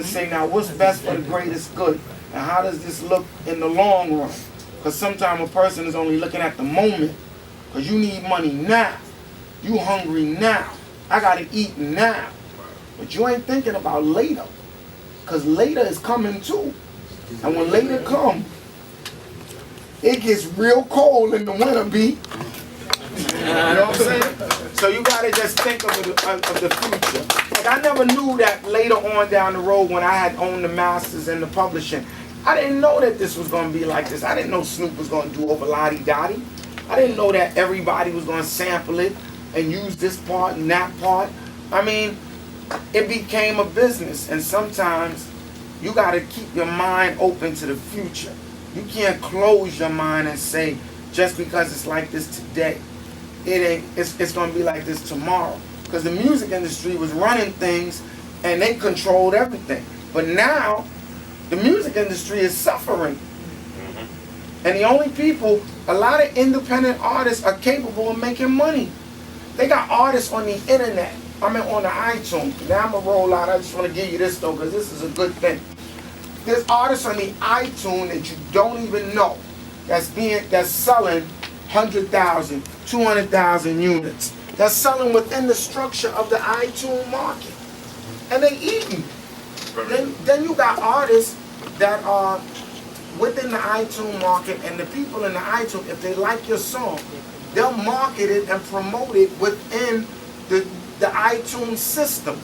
and say, now what's best for the greatest good? And how does this look in the long run? Because sometimes a person is only looking at the moment. Because you need money now. You hungry now. I got to eat now. But you ain't thinking about later. Because later is coming too. And when later come, it gets real cold in the winter, B. You know what I'm saying? So you gotta just think of the future. Like I never knew that later on down the road when I had owned the masters and the publishing, I didn't know that this was gonna be like this. I didn't know Snoop was gonna do over Lottie Dottie. I didn't know that everybody was gonna sample it and use this part and that part. I mean, it became a business, and sometimes you gotta keep your mind open to the future. You can't close your mind and say, just because it's like this today, it's gonna be like this tomorrow. Because the music industry was running things and they controlled everything. But now, the music industry is suffering. And the only people, a lot of independent artists are capable of making money. They got artists on the internet. I mean on the iTunes. Now I'm gonna roll out, I just wanna give you this though, because this is a good thing. There's artists on the iTunes that you don't even know that's selling 100,000, 200,000 units. That's selling within the structure of the iTunes market. And they eating. Then you got artists that are within the iTunes market, and the people in the iTunes, if they like your song, they'll market it and promote it within the iTunes system.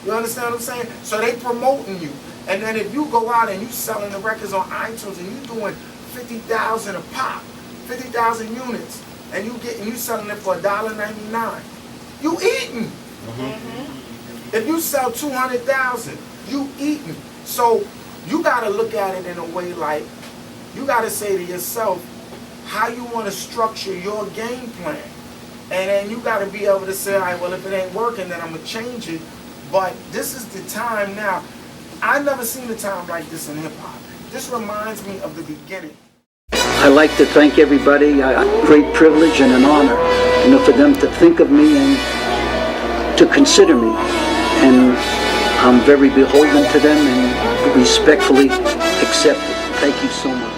You understand what I'm saying? So they promoting you. And then if you go out and you selling the records on iTunes and you doing 50,000 a pop, 50,000 units, and you selling it for $1.99, you eating. If you sell 200,000, you eating. So you gotta look at it in a way like, you gotta say to yourself how you wanna structure your game plan. And then you gotta be able to say, all right, well, if it ain't working, then I'm gonna change it. But this is the time now. I've never seen a time like this in hip-hop. This reminds me of the beginning. I'd like to thank everybody. A great privilege and an honor, for them to think of me and to consider me. And I'm very beholden to them and respectfully accept it. Thank you so much.